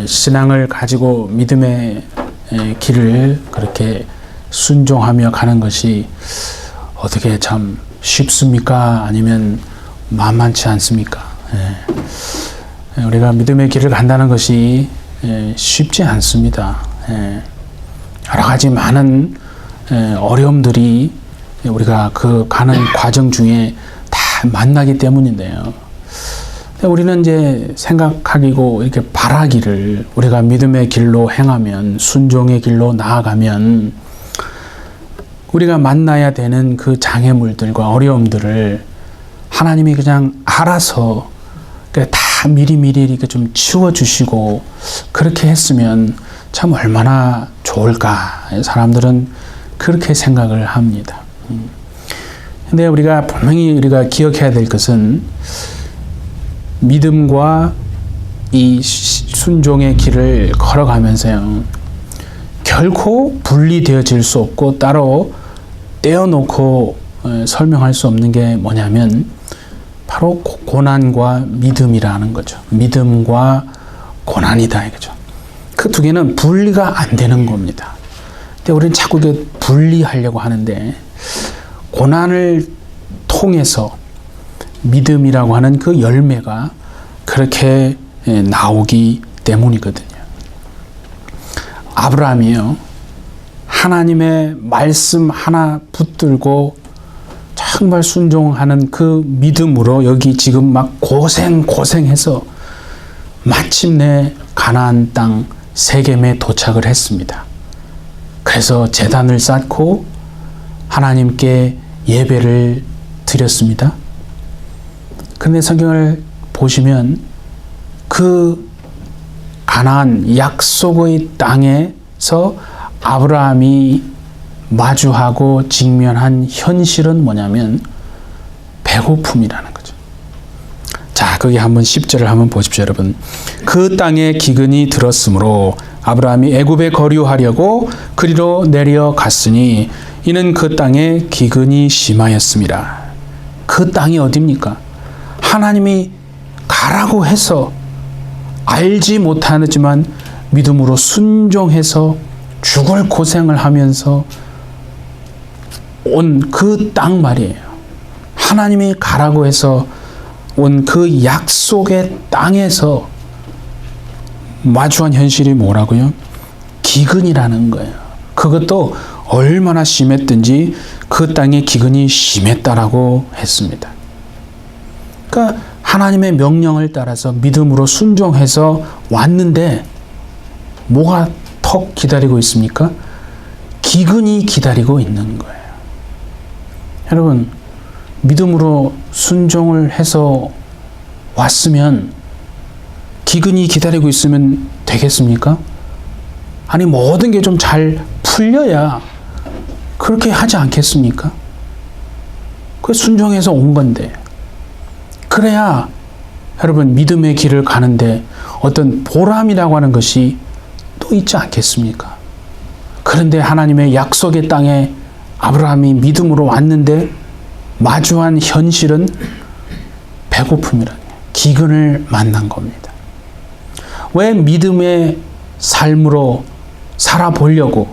신앙을 가지고 믿음의 길을 그렇게 순종하며 가는 것이 어떻게 참 쉽습니까? 아니면 만만치 않습니까? 우리가 믿음의 길을 간다는 것이 쉽지 않습니다. 여러 가지 많은 어려움들이 우리가 그 가는 과정 중에 다 만나기 때문인데요. 우리는 이제 생각하기고 이렇게 바라기를 우리가 믿음의 길로 행하면, 순종의 길로 나아가면 우리가 만나야 되는 그 장애물들과 어려움들을 하나님이 그냥 알아서 다 미리미리 이렇게 좀 치워주시고 그렇게 했으면 참 얼마나 좋을까. 사람들은 그렇게 생각을 합니다. 근데 우리가 분명히 우리가 기억해야 될 것은 믿음과 이 순종의 길을 걸어가면서요, 결코 분리되어질 수 없고 따로 떼어놓고 설명할 수 없는 게 뭐냐면 바로 고난과 믿음이라는 거죠. 믿음과 고난이다 이거죠. 그 두 개는 분리가 안 되는 겁니다. 근데 우리는 자꾸 이게 분리하려고 하는데, 고난을 통해서 믿음이라고 하는 그 열매가 그렇게 나오기 때문이거든요. 아브라함이요, 하나님의 말씀 하나 붙들고 정말 순종하는 그 믿음으로 여기 지금 막 고생해서 마침내 가나안 땅 세겜에 도착을 했습니다. 그래서 제단을 쌓고 하나님께 예배를 드렸습니다. 그런데 성경을 보시면 그 가나안 약속의 땅에서 아브라함이 마주하고 직면한 현실은 뭐냐면 배고픔이라는 거죠. 자, 거기 한번 10절을 한번 보십시오, 여러분. 그 땅에 기근이 들었으므로 아브라함이 애굽에 거류하려고 그리로 내려갔으니 이는 그 땅에 기근이 심하였습니다. 그 땅이 어디입니까? 하나님이 가라고 해서 알지 못하지만 믿음으로 순종해서 죽을 고생을 하면서 온 그 땅 말이에요. 하나님이 가라고 해서 온 그 약속의 땅에서 마주한 현실이 뭐라고요? 기근이라는 거예요. 그것도 얼마나 심했든지 그 땅의 기근이 심했다라고 했습니다. 그러니까 하나님의 명령을 따라서 믿음으로 순종해서 왔는데 뭐가 턱 기다리고 있습니까? 기근이 기다리고 있는 거예요. 여러분, 믿음으로 순종을 해서 왔으면 기근이 기다리고 있으면 되겠습니까? 아니, 모든 게 좀 잘 풀려야 그렇게 하지 않겠습니까? 그 순종해서 온 건데, 그래야 여러분 믿음의 길을 가는데 어떤 보람이라고 하는 것이 또 있지 않겠습니까? 그런데 하나님의 약속의 땅에 아브라함이 믿음으로 왔는데 마주한 현실은 배고픔이라는 기근을 만난 겁니다. 왜 믿음의 삶으로 살아보려고,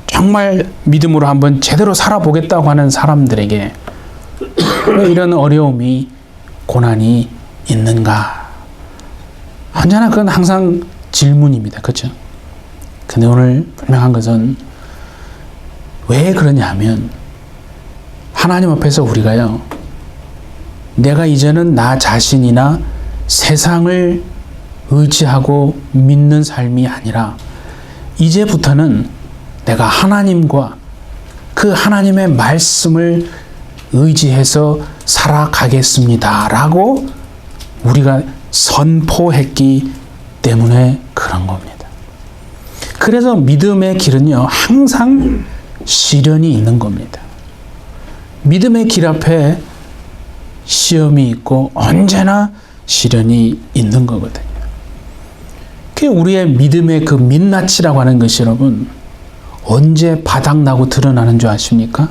정말 믿음으로 한번 제대로 살아보겠다고 하는 사람들에게 왜 이런 어려움이, 고난이 있는가? 언제나 그건 항상 질문입니다. 그렇죠? 근데 오늘 분명한 것은 왜 그러냐 하면, 하나님 앞에서 우리가요, 내가 이제는 나 자신이나 세상을 의지하고 믿는 삶이 아니라 이제부터는 내가 하나님과 그 하나님의 말씀을 의지해서 살아가겠습니다 라고 우리가 선포했기 때문에 그런 겁니다. 그래서 믿음의 길은요, 항상 시련이 있는 겁니다. 믿음의 길 앞에 시험이 있고 언제나 시련이 있는 거거든요. 그게 우리의 믿음의 그 민낯이라고 하는 것이 여러분 언제 바닥나고 드러나는 줄 아십니까?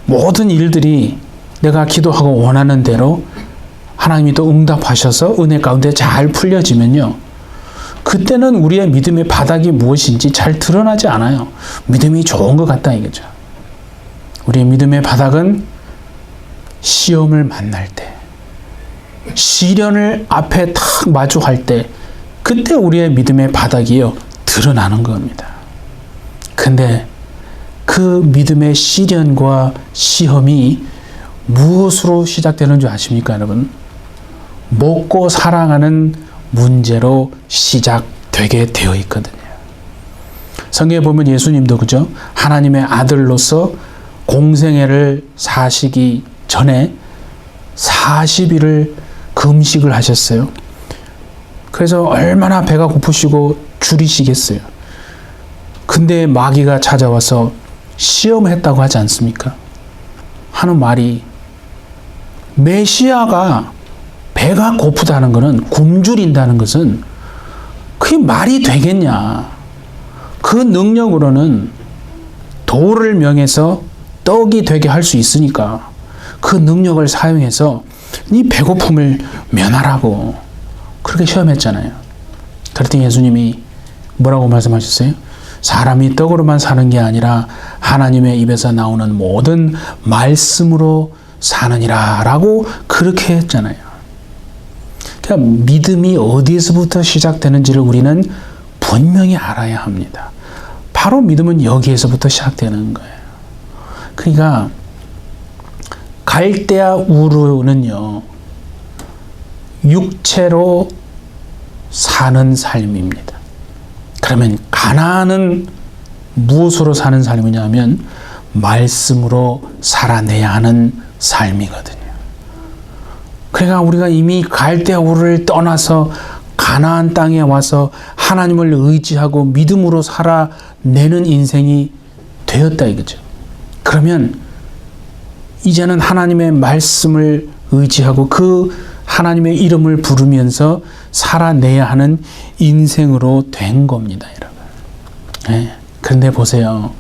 모든 일들이 내가 기도하고 원하는 대로 하나님이 또 응답하셔서 은혜 가운데 잘 풀려지면요, 그때는 우리의 믿음의 바닥이 무엇인지 잘 드러나지 않아요. 믿음이 좋은 것 같다 이거죠. 우리의 믿음의 바닥은 시험을 만날 때, 시련을 앞에 탁 마주할 때, 그때 우리의 믿음의 바닥이요 드러나는 겁니다. 근데 그 믿음의 시련과 시험이 무엇으로 시작되는 줄 아십니까, 여러분? 먹고 살아가는 문제로 시작되게 되어 있거든요. 성경에 보면 예수님도 그죠? 하나님의 아들로서 공생애를 사시기 전에 40일을 금식을 하셨어요. 그래서 얼마나 배가 고프시고 줄이시겠어요. 근데 마귀가 찾아와서 시험했다고 하지 않습니까? 하는 말이, 메시아가 배가 고프다는 것은, 굶주린다는 것은 그게 말이 되겠냐. 그 능력으로는 돌을 명해서 떡이 되게 할 수 있으니까 그 능력을 사용해서 네 배고픔을 면하라고 그렇게 시험했잖아요. 그랬더니 예수님이 뭐라고 말씀하셨어요? 사람이 떡으로만 사는 게 아니라 하나님의 입에서 나오는 모든 말씀으로 사느니라 라고 그렇게 했잖아요. 그러니까 믿음이 어디에서부터 시작되는지를 우리는 분명히 알아야 합니다. 바로 믿음은 여기에서부터 시작되는 거예요. 그러니까 갈대아 우르는요, 육체로 사는 삶입니다. 그러면 가나안은 무엇으로 사는 삶이냐면 말씀으로 살아내야 하는 삶이거든요. 그러니까 우리가 이미 갈대아 우르를 떠나서 가나안 땅에 와서 하나님을 의지하고 믿음으로 살아내는 인생이 되었다 이거죠. 그러면 이제는 하나님의 말씀을 의지하고 그 하나님의 이름을 부르면서 살아내야 하는 인생으로 된 겁니다, 여러분. 네. 그런데 보세요.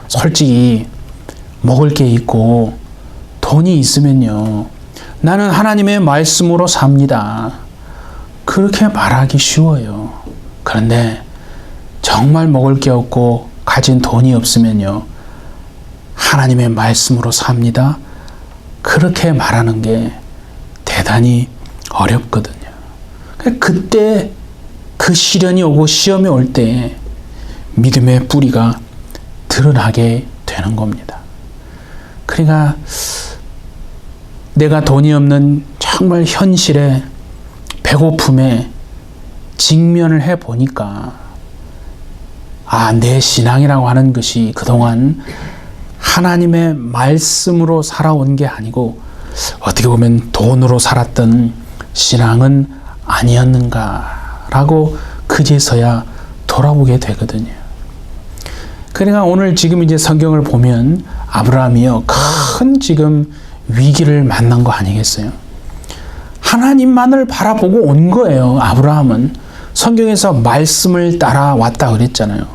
솔직히 먹을 게 있고 돈이 있으면요, 나는 하나님의 말씀으로 삽니다. 그렇게 말하기 쉬워요. 그런데 정말 먹을 게 없고 가진 돈이 없으면요, 하나님의 말씀으로 삽니다. 그렇게 말하는 게 대단히 어렵거든요. 그때 그 시련이 오고 시험이 올 때 믿음의 뿌리가 드러나게 되는 겁니다. 그러니까 내가 돈이 없는 정말 현실에 배고픔에 직면을 해 보니까, 내 신앙이라고 하는 것이 그동안 하나님의 말씀으로 살아온 게 아니고 어떻게 보면 돈으로 살았던 신앙은 아니었는가라고 그제서야 돌아보게 되거든요. 그러니까 오늘 지금 이제 성경을 보면 아브라함이요, 큰 지금 위기를 만난 거 아니겠어요? 하나님만을 바라보고 온 거예요. 아브라함은 성경에서 말씀을 따라왔다 그랬잖아요.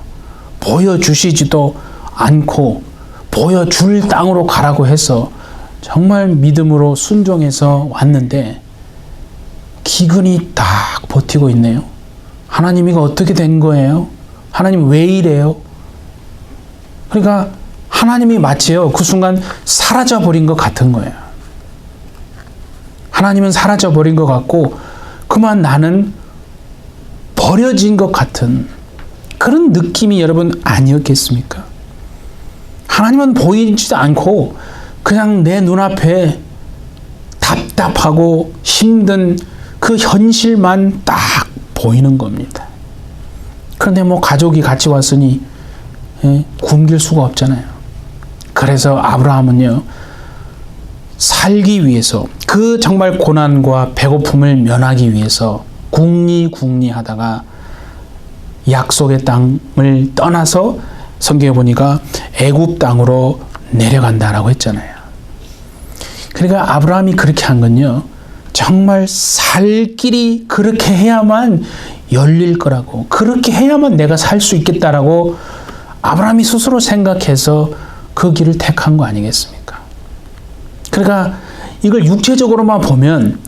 보여주시지도 않고 보여줄 땅으로 가라고 해서 정말 믿음으로 순종해서 왔는데 기근이 딱 버티고 있네요. 하나님 이거 어떻게 된 거예요? 하나님 왜 이래요? 그러니까 하나님이 마치요, 그 순간 사라져버린 것 같은 거예요. 하나님은 사라져버린 것 같고 그만 나는 버려진 것 같은 그런 느낌이 여러분 아니었겠습니까? 하나님은 보이지도 않고 그냥 내 눈앞에 답답하고 힘든 그 현실만 딱 보이는 겁니다. 그런데 뭐 가족이 같이 왔으니 굶길 수가 없잖아요. 그래서 아브라함은요, 살기 위해서 그 정말 고난과 배고픔을 면하기 위해서 궁리하다가 약속의 땅을 떠나서 성경에 보니까 애굽 땅으로 내려간다라고 했잖아요. 그러니까 아브라함이 그렇게 한 건요, 정말 살 길이 그렇게 해야만 열릴 거라고, 그렇게 해야만 내가 살 수 있겠다라고 아브라함이 스스로 생각해서 그 길을 택한 거 아니겠습니까? 그러니까 이걸 육체적으로만 보면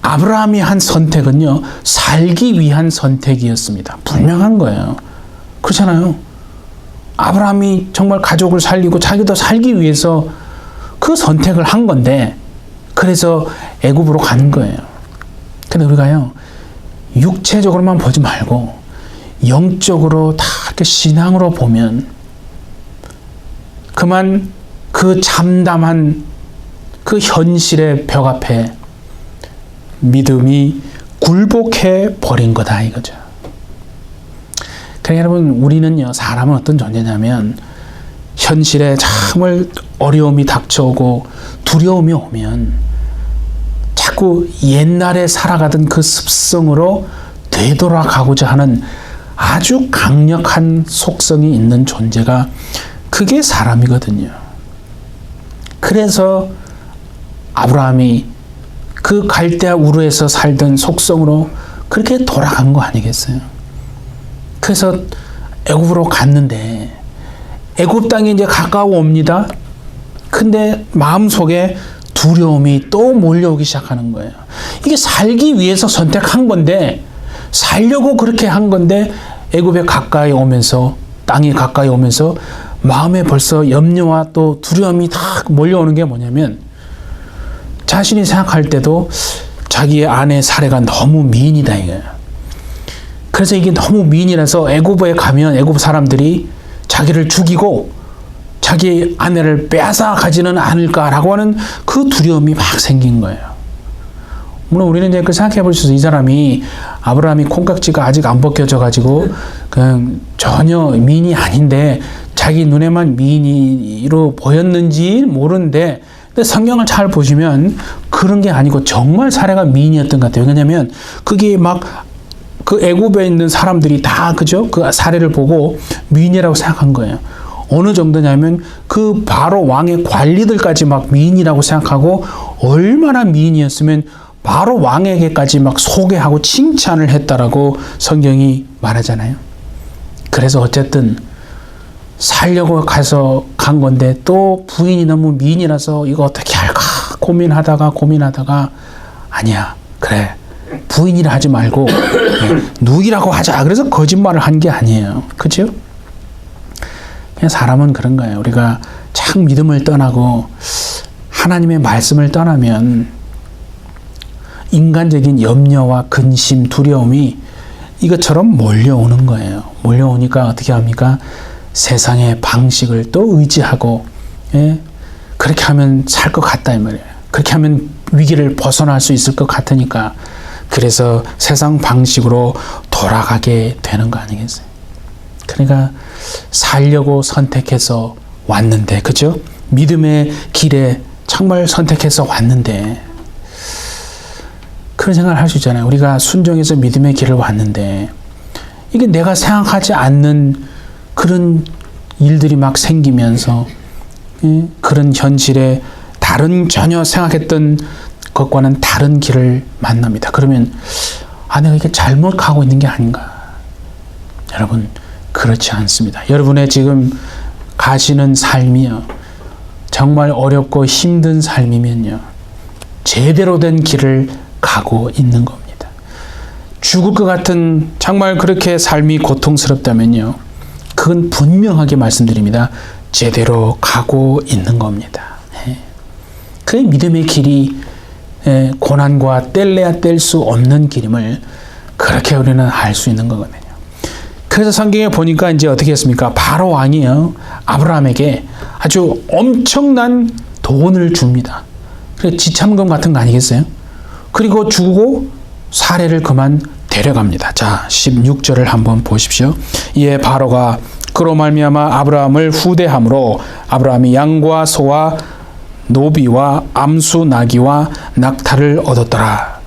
아브라함이 한 선택은요, 살기 위한 선택이었습니다. 분명한 거예요. 그렇잖아요. 아브라함이 정말 가족을 살리고 자기도 살기 위해서 그 선택을 한 건데, 그래서 애굽으로 가는 거예요. 근데 우리가요, 육체적으로만 보지 말고 영적으로 다 이렇게 신앙으로 보면 그만 그 참담한 그 현실의 벽 앞에 믿음이 굴복해 버린 거다 이거죠. 그러니까 여러분, 우리는요, 사람은 어떤 존재냐면 현실에 정말 어려움이 닥쳐오고 두려움이 오면 자꾸 옛날에 살아가던 그 습성으로 되돌아가고자 하는 아주 강력한 속성이 있는 존재가 그게 사람이거든요. 그래서 아브라함이 그 갈대아 우르에서 살던 속성으로 그렇게 돌아간 거 아니겠어요? 그래서 애굽으로 갔는데 애굽 땅에 이제 가까워옵니다. 근데 마음속에 두려움이 또 몰려오기 시작하는 거예요. 이게 살기 위해서 선택한 건데, 살려고 그렇게 한 건데 애굽에 가까이 오면서, 땅이 가까이 오면서 마음에 벌써 염려와 또 두려움이 다 몰려오는 게 뭐냐면, 자신이 생각할 때도 자기의 아내 사례가 너무 미인이다 이거예요. 그래서 이게 너무 미인이라서 애굽에 가면 애굽 사람들이 자기를 죽이고 자기 아내를 빼앗아 가지는 않을까라고 하는 그 두려움이 막 생긴 거예요. 물론 우리는 이제 그 생각해 볼 수 있어요. 이 사람이, 아브라함이 콩깍지가 아직 안 벗겨져 가지고 그냥 전혀 미인이 아닌데 자기 눈에만 미인으로 보였는지 모르는데, 근데 성경을 잘 보시면 그런 게 아니고 정말 사례가 미인이었던 것 같아요. 왜냐하면 그게 막 그 애굽에 있는 사람들이 다, 그죠? 그 사례를 보고 미인이라고 생각한 거예요. 어느 정도냐면 그 바로 왕의 관리들까지 막 미인이라고 생각하고, 얼마나 미인이었으면 바로 왕에게까지 막 소개하고 칭찬을 했다라고 성경이 말하잖아요. 그래서 어쨌든 살려고 가서 간 건데 또 부인이 너무 미인이라서 이거 어떻게 할까 고민하다가 아니야, 그래, 부인이라 하지 말고 누이라고 하자. 그래서 거짓말을 한 게 아니에요. 그죠? 그냥 사람은 그런 거예요. 우리가 참 믿음을 떠나고 하나님의 말씀을 떠나면 인간적인 염려와 근심, 두려움이 이것처럼 몰려오는 거예요. 몰려오니까 어떻게 합니까? 세상의 방식을 또 의지하고, 그렇게 하면 살 것 같다 이 말이에요. 그렇게 하면 위기를 벗어날 수 있을 것 같으니까, 그래서 세상 방식으로 돌아가게 되는 거 아니겠어요? 그러니까 살려고 선택해서 왔는데, 그죠? 믿음의 길에 정말 선택해서 왔는데, 그런 생각을 할 수 있잖아요. 우리가 순종해서 믿음의 길을 왔는데 이게 내가 생각하지 않는 그런 일들이 막 생기면서, 그런 현실에 다른 전혀 생각했던 것과는 다른 길을 만납니다. 그러면 내가 이게 잘못 가고 있는 게 아닌가? 여러분, 그렇지 않습니다. 여러분의 지금 가시는 삶이요, 정말 어렵고 힘든 삶이면요, 제대로 된 길을 가고 있는 겁니다. 죽을 것 같은 정말 그렇게 삶이 고통스럽다면요, 그건 분명하게 말씀드립니다. 제대로 가고 있는 겁니다. 그 믿음의 길이 고난과 뗄래야 뗄 수 없는 길임을 그렇게 우리는 알 수 있는 거거든요. 그래서 성경에 보니까 이제 어떻게 했습니까? 바로 왕이요, 아브라함에게 아주 엄청난 돈을 줍니다. 그래, 지참금 같은 거 아니겠어요? 그리고 주고 사례를 그만 데려갑니다. 자, 16절을 한번 보십시오. 이에 바로가 그로 말미암아 아브라함을 후대함으로 아브라함이 양과 소와 노비와 암수 나귀와 낙타를 얻었더라.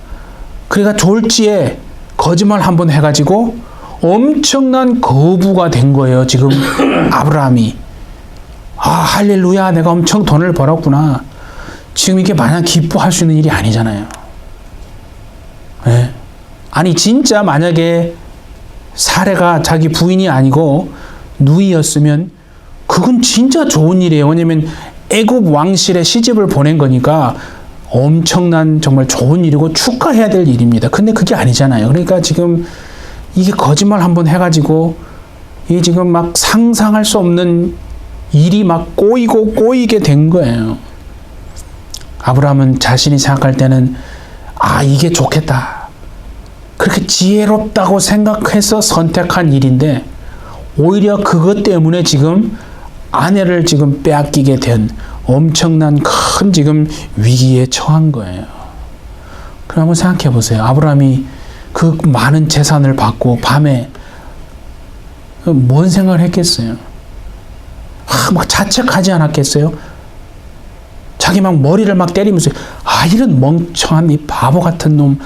그러니까 졸지에 거짓말 한번 해가지고 엄청난 거부가 된 거예요. 지금 아브라함이, 할렐루야, 내가 엄청 돈을 벌었구나. 지금 이게 마냥 기뻐할 수 있는 일이 아니잖아요. 아니 진짜 만약에 사례가 자기 부인이 아니고 누이였으면 그건 진짜 좋은 일이에요. 왜냐면 애굽 왕실에 시집을 보낸 거니까 엄청난 정말 좋은 일이고 축하해야 될 일입니다. 근데 그게 아니잖아요. 그러니까 지금 이게 거짓말 한번 해가지고 이 지금 막 상상할 수 없는 일이 막 꼬이고 꼬이게 된 거예요. 아브라함은 자신이 생각할 때는 이게 좋겠다. 그렇게 지혜롭다고 생각해서 선택한 일인데 오히려 그것 때문에 지금 아내를 지금 빼앗기게 된 엄청난 큰 지금 위기에 처한 거예요. 그럼 한번 생각해 보세요. 아브라함이 그 많은 재산을 받고 밤에 뭔 생각을 했겠어요? 막 자책하지 않았겠어요? 자기 막 머리를 막 때리면서 이런 멍청한 이 바보 같은 놈,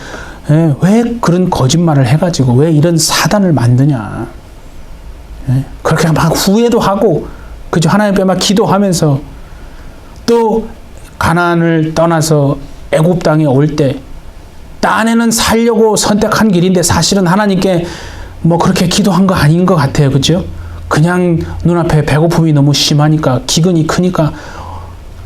왜 그런 거짓말을 해가지고 왜 이런 사단을 만드냐? 그렇게 막 후회도 하고 그죠? 하나님 앞에 막 기도하면서 또 가나안을 떠나서 애굽 땅에 올 때 딴에는 살려고 선택한 길인데 사실은 하나님께 뭐 그렇게 기도한 거 아닌 것 같아요. 그죠? 그냥 눈앞에 배고픔이 너무 심하니까 기근이 크니까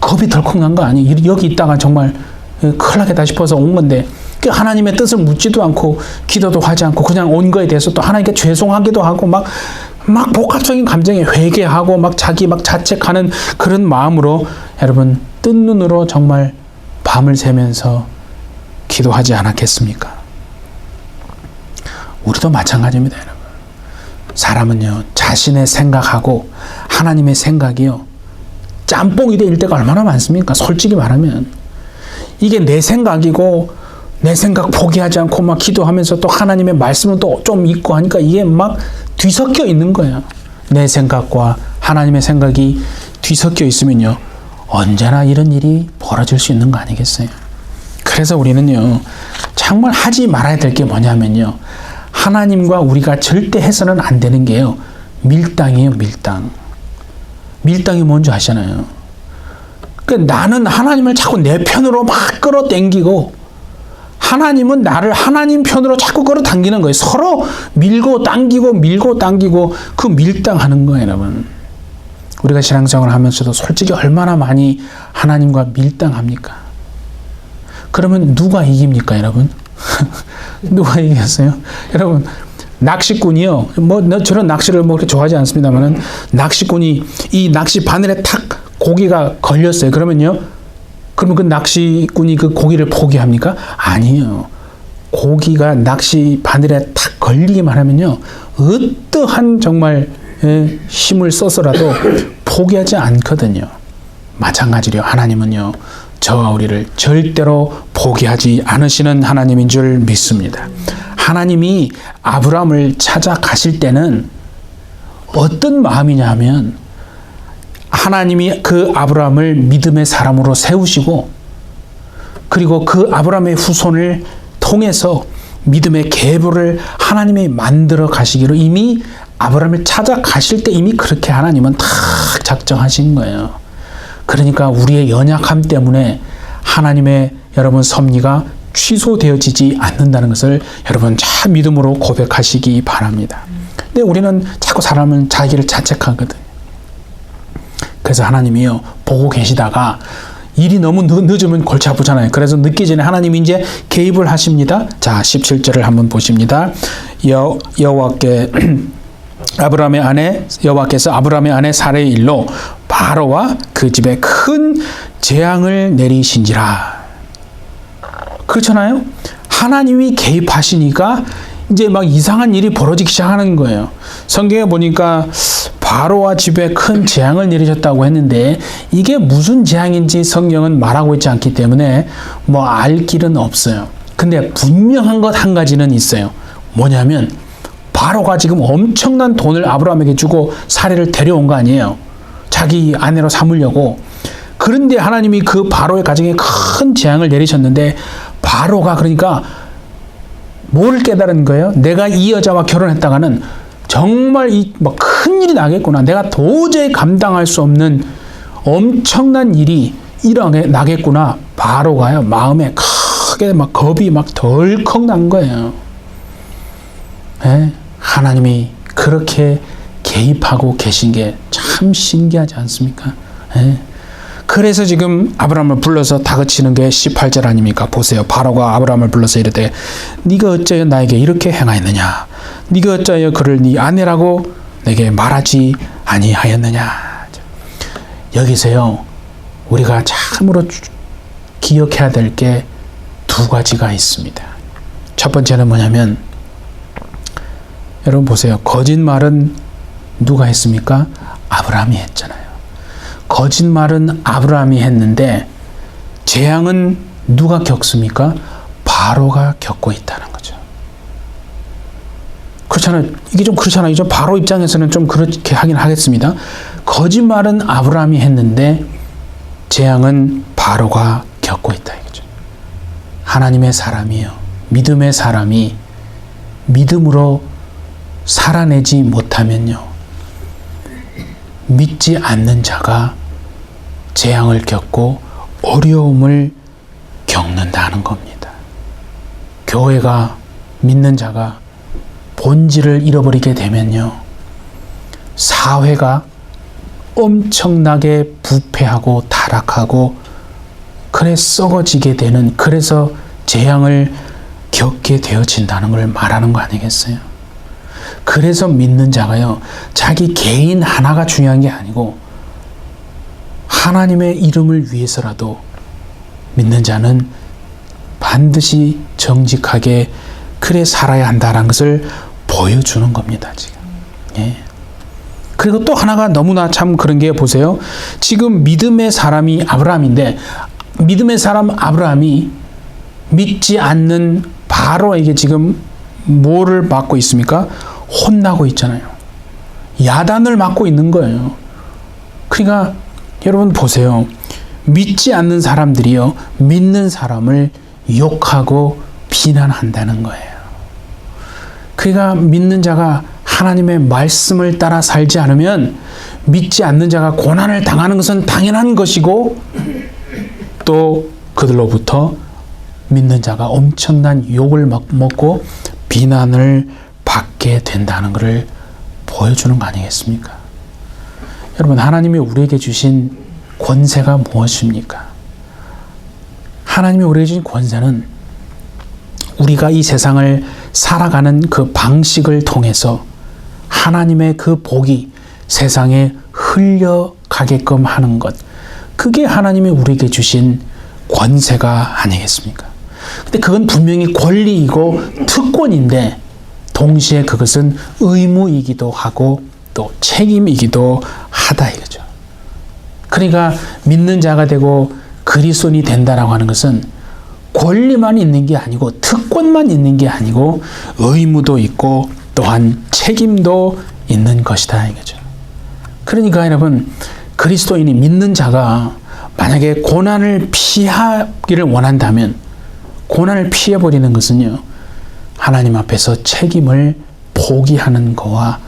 겁이 덜컥 난 거 아니에요. 여기 있다가 정말 큰일 나겠다 싶어서 온 건데 하나님의 뜻을 묻지도 않고 기도도 하지 않고 그냥 온 거에 대해서 또 하나님께 죄송하기도 하고 막 복합적인 감정에 회개하고 막 자기 막 자책하는 그런 마음으로 여러분 뜬 눈으로 정말 밤을 새면서 기도하지 않았겠습니까? 우리도 마찬가지입니다, 여러분. 사람은요 자신의 생각하고 하나님의 생각이요 짬뽕이 될 때가 얼마나 많습니까? 솔직히 말하면 이게 내 생각이고 내 생각 포기하지 않고 막 기도하면서 또 하나님의 말씀은 또 좀 있고 하니까 이게 막 뒤섞여 있는 거예요. 내 생각과 하나님의 생각이 뒤섞여 있으면요 언제나 이런 일이 벌어질 수 있는 거 아니겠어요? 그래서 우리는요 정말 하지 말아야 될 게 뭐냐면요 하나님과 우리가 절대 해서는 안 되는 게요 밀당이에요. 밀당이 뭔지 아시잖아요. 그러니까 나는 하나님을 자꾸 내 편으로 막 끌어당기고 하나님은 나를 하나님 편으로 자꾸 끌어당기는 거예요. 서로 밀고 당기고 그 밀당하는 거예요, 여러분. 우리가 신앙생활을 하면서도 솔직히 얼마나 많이 하나님과 밀당합니까? 그러면 누가 이깁니까, 여러분? 누가 이겼어요? 여러분, 낚시꾼이요. 저는 낚시를 그렇게 좋아하지 않습니다만은, 낚시꾼이 이 낚시 바늘에 탁 고기가 걸렸어요. 그러면 그 낚시꾼이 그 고기를 포기합니까? 아니에요. 고기가 낚시 바늘에 탁 걸리기만 하면요. 어떠한 정말 힘을 써서라도 포기하지 않거든요. 마찬가지로 하나님은요. 저와 우리를 절대로 포기하지 않으시는 하나님인 줄 믿습니다. 하나님이 아브라함을 찾아가실 때는 어떤 마음이냐 하면 하나님이 그 아브라함을 믿음의 사람으로 세우시고 그리고 그 아브라함의 후손을 통해서 믿음의 계보를 하나님이 만들어 가시기로 이미 아브라함을 찾아가실 때 이미 그렇게 하나님은 다 작정하신 거예요. 그러니까 우리의 연약함 때문에 하나님의 여러분 섭리가 취소되어지지 않는다는 것을 여러분 잘 믿음으로 고백하시기 바랍니다. 근데 우리는 자꾸 사람은 자기를 자책하거든요. 그래서 하나님이요 보고 계시다가 일이 너무 늦으면 골치 아프잖아요. 그래서 늦기 전에 하나님이 이제 개입을 하십니다. 자 17절을 한번 보십니다. 여호와께서 아브라함의 아내 사레의 일로 바로와 그 집에 큰 재앙을 내리신지라. 그렇잖아요. 하나님이 개입하시니까 이제 막 이상한 일이 벌어지기 시작하는 거예요. 성경에 보니까 바로와 집에 큰 재앙을 내리셨다고 했는데 이게 무슨 재앙인지 성경은 말하고 있지 않기 때문에 뭐 알 길은 없어요. 근데 분명한 것 한 가지는 있어요. 뭐냐면 바로가 지금 엄청난 돈을 아브라함에게 주고 사례를 데려온 거 아니에요. 자기 아내로 삼으려고. 그런데 하나님이 그 바로의 가정에 큰 재앙을 내리셨는데 바로가 그러니까 뭐를 깨달은 거예요? 내가 이 여자와 결혼했다가는 정말 뭐 큰 일이 나겠구나. 내가 도저히 감당할 수 없는 엄청난 일이 나겠구나. 바로가요. 마음에 크게 막 겁이 막 덜컥 난 거예요. 네? 하나님이 그렇게 개입하고 계신 게 참 신기하지 않습니까? 네? 그래서 지금 아브라함을 불러서 다그치는 게 18절 아닙니까? 보세요. 바로가 아브라함을 불러서 이르되 네가 어찌하여 나에게 이렇게 행하였느냐? 네가 어찌하여 그를 네 아내라고 내게 말하지 아니하였느냐? 여기서요, 우리가 참으로 기억해야 될 게 두 가지가 있습니다. 첫 번째는 뭐냐면, 여러분 보세요. 거짓말은 누가 했습니까? 아브라함이 했잖아요. 거짓말은 아브라함이 했는데 재앙은 누가 겪습니까? 바로가 겪고 있다는 거죠. 그렇잖아요. 이게 좀 그렇잖아요. 바로 입장에서는 좀 그렇게 하긴 하겠습니다. 거짓말은 아브라함이 했는데 재앙은 바로가 겪고 있다 이거죠. 하나님의 사람이요, 믿음의 사람이 믿음으로 살아내지 못하면요, 믿지 않는 자가 재앙을 겪고 어려움을 겪는다는 겁니다. 교회가, 믿는 자가 본질을 잃어버리게 되면요, 사회가 엄청나게 부패하고 타락하고 그래 썩어지게 되는, 그래서 재앙을 겪게 되어진다는 걸 말하는 거 아니겠어요? 그래서 믿는 자가요, 자기 개인 하나가 중요한 게 아니고 하나님의 이름을 위해서라도 믿는 자는 반드시 정직하게 그래 살아야 한다는 것을 보여주는 겁니다, 지금. 예. 그리고 또 하나가 너무나 참 그런 게, 보세요. 지금 믿음의 사람이 아브라함인데, 믿음의 사람 아브라함이 믿지 않는 바로에게 지금 뭐를 맡고 있습니까? 혼나고 있잖아요. 야단을 맞고 있는 거예요. 그러니까 여러분 보세요. 믿지 않는 사람들이요, 믿는 사람을 욕하고 비난한다는 거예요. 그러니까 믿는 자가 하나님의 말씀을 따라 살지 않으면 믿지 않는 자가 고난을 당하는 것은 당연한 것이고, 또 그들로부터 믿는 자가 엄청난 욕을 먹고 비난을 받게 된다는 것을 보여주는 거 아니겠습니까? 여러분, 하나님이 우리에게 주신 권세가 무엇입니까? 하나님이 우리에게 주신 권세는 우리가 이 세상을 살아가는 그 방식을 통해서 하나님의 그 복이 세상에 흘려가게끔 하는 것, 그게 하나님이 우리에게 주신 권세가 아니겠습니까? 근데 그건 분명히 권리이고 특권인데 동시에 그것은 의무이기도 하고 또 책임이기도 하다 이거죠. 그러니까 믿는 자가 되고 그리스도인이 된다라고 하는 것은 권리만 있는 게 아니고 특권만 있는 게 아니고 의무도 있고 또한 책임도 있는 것이다 이거죠. 그러니까 여러분, 그리스도인이, 믿는 자가 만약에 고난을 피하기를 원한다면 고난을 피해버리는 것은요, 하나님 앞에서 책임을 포기하는 거와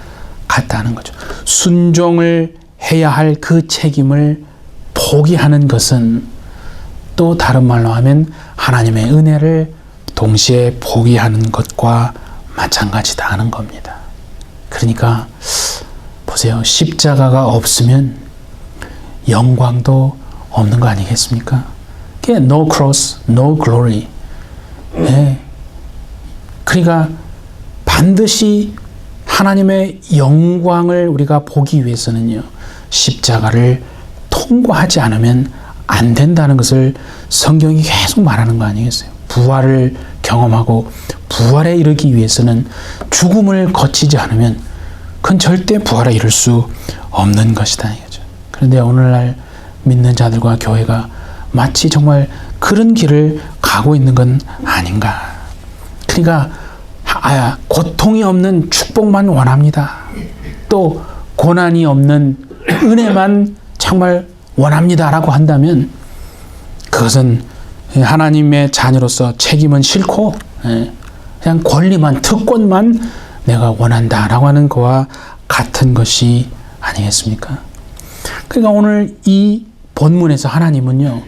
같다는 거죠. 순종을 해야 할 그 책임을 포기하는 것은 또 다른 말로 하면 하나님의 은혜를 동시에 포기하는 것과 마찬가지다 하는 겁니다. 그러니까 보세요. 십자가가 없으면 영광도 없는 거 아니겠습니까? 그게 no cross, no glory. 네. 그러니까 반드시 하나님의 영광을 우리가 보기 위해서는요, 십자가를 통과하지 않으면 안 된다는 것을 성경이 계속 말하는 거 아니겠어요? 부활을 경험하고 부활에 이르기 위해서는 죽음을 거치지 않으면 그건 절대 부활에 이를 수 없는 것이다 이거죠. 그런데 오늘날 믿는 자들과 교회가 마치 정말 그런 길을 가고 있는 건 아닌가. 그러니까 고통이 없는 축복만 원합니다. 또 고난이 없는 은혜만 정말 원합니다라고 한다면 그것은 하나님의 자녀로서 책임은 싫고 그냥 권리만, 특권만 내가 원한다라고 하는 거와 같은 것이 아니겠습니까? 그러니까 오늘 이 본문에서 하나님은요,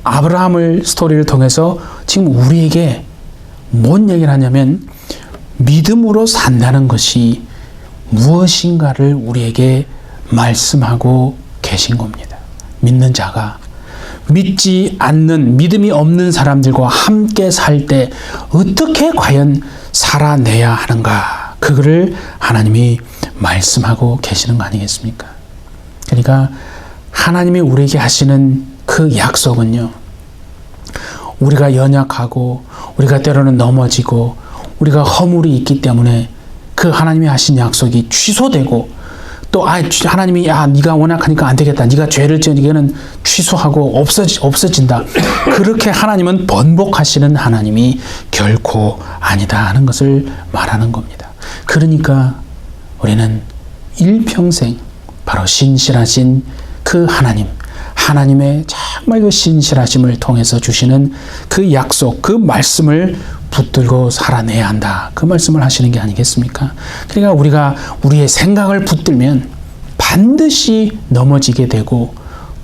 아브라함을 스토리를 통해서 지금 우리에게 뭔 얘기를 하냐면 믿음으로 산다는 것이 무엇인가를 우리에게 말씀하고 계신 겁니다. 믿는 자가 믿지 않는, 믿음이 없는 사람들과 함께 살 때 어떻게 과연 살아내야 하는가, 그거를 하나님이 말씀하고 계시는 거 아니겠습니까? 그러니까 하나님이 우리에게 하시는 그 약속은요, 우리가 연약하고 우리가 때로는 넘어지고 우리가 허물이 있기 때문에 그 하나님이 하신 약속이 취소되고, 또 하나님이 네가 원약하니까 안 되겠다, 네가 죄를 지으니까 이거는 취소하고 없어진다, 그렇게 하나님은 번복하시는 하나님이 결코 아니다 하는 것을 말하는 겁니다. 그러니까 우리는 일평생 바로 신실하신 그 하나님의 정말 그 신실하심을 통해서 주시는 그 약속, 그 말씀을 붙들고 살아내야 한다, 그 말씀을 하시는 게 아니겠습니까? 그러니까 우리가 우리의 생각을 붙들면 반드시 넘어지게 되고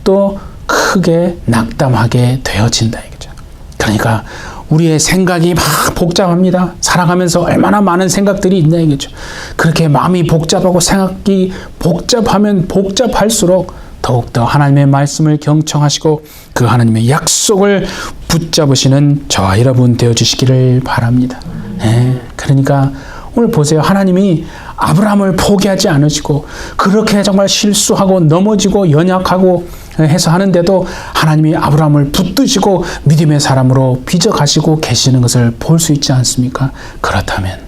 또 크게 낙담하게 되어진다 이거죠. 그러니까 우리의 생각이 막 복잡합니다. 살아가면서 얼마나 많은 생각들이 있냐 이거죠. 그렇게 마음이 복잡하고 생각이 복잡하면 복잡할수록 더욱더 하나님의 말씀을 경청하시고 그 하나님의 약속을 붙잡으시는 저와 여러분 되어주시기를 바랍니다. 그러니까 오늘 보세요. 하나님이 아브라함을 포기하지 않으시고 그렇게 정말 실수하고 넘어지고 연약하고 해서 하는데도 하나님이 아브라함을 붙드시고 믿음의 사람으로 빚어가시고 계시는 것을 볼 수 있지 않습니까? 그렇다면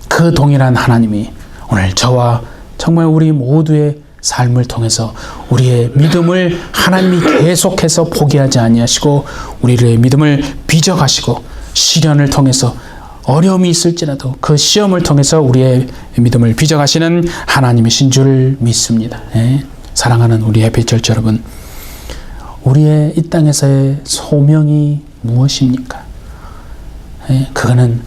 그 동일한 하나님이 오늘 저와 정말 우리 모두의 삶을 통해서 우리의 믿음을 하나님이 계속해서 포기하지 아니하시고 우리의 믿음을 빚어가시고 시련을 통해서 어려움이 있을지라도 그 시험을 통해서 우리의 믿음을 빚어가시는 하나님이신 줄 믿습니다. 사랑하는 우리 햇빛철 여러분, 우리의 이 땅에서의 소명이 무엇입니까? 그거는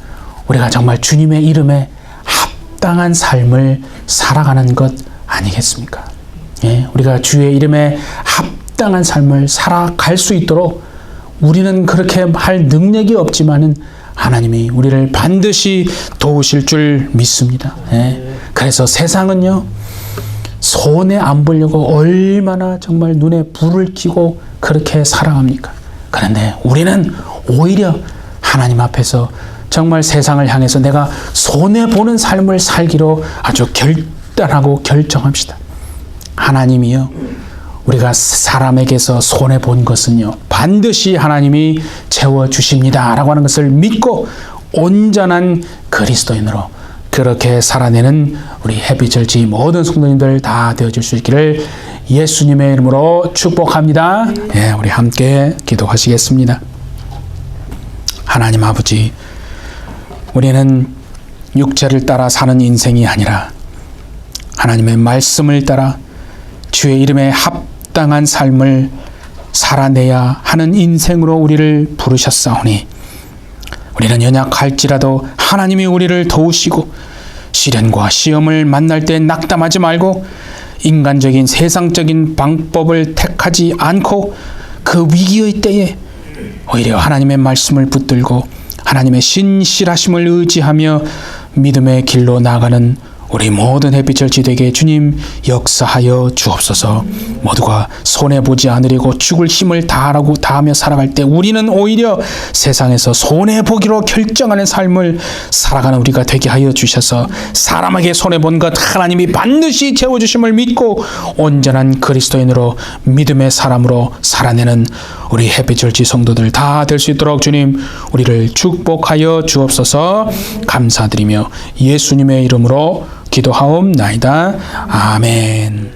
우리가 정말 주님의 이름에 합당한 삶을 살아가는 것 아니겠습니까? 우리가 주의 이름에 합당한 삶을 살아갈 수 있도록 우리는 그렇게 할 능력이 없지만은 하나님이 우리를 반드시 도우실 줄 믿습니다. 그래서 세상은요, 손해 안 보려고 얼마나 정말 눈에 불을 켜고 그렇게 살아갑니까? 그런데 우리는 오히려 하나님 앞에서 정말 세상을 향해서 내가 손해보는 삶을 살기로 아주 결단하고 결정합시다. 하나님이요, 우리가 사람에게서 손해본 것은요 반드시 하나님이 채워주십니다 라고 하는 것을 믿고 온전한 그리스도인으로 그렇게 살아내는 우리 해피철치 모든 성도님들 다 되어줄 수 있기를 예수님의 이름으로 축복합니다. 우리 함께 기도하시겠습니다. 하나님 아버지, 우리는 육체를 따라 사는 인생이 아니라 하나님의 말씀을 따라 주의 이름에 합당한 삶을 살아내야 하는 인생으로 우리를 부르셨사오니 우리는 연약할지라도 하나님이 우리를 도우시고 시련과 시험을 만날 때 낙담하지 말고 인간적인 세상적인 방법을 택하지 않고 그 위기의 때에 오히려 하나님의 말씀을 붙들고 하나님의 신실하심을 의지하며 믿음의 길로 나아가는 우리 모든 햇빛철치 되게 주님 역사하여 주옵소서. 모두가 손해보지 않으려고 죽을 힘을 다하며 살아갈 때 우리는 오히려 세상에서 손해보기로 결정하는 삶을 살아가는 우리가 되게 하여 주셔서 사람에게 손해본 것 하나님이 반드시 채워주심을 믿고 온전한 그리스도인으로 믿음의 사람으로 살아내는 우리 햇빛철치 성도들 다 될 수 있도록 주님 우리를 축복하여 주옵소서. 감사드리며 예수님의 이름으로 기도하옵나이다. 아멘.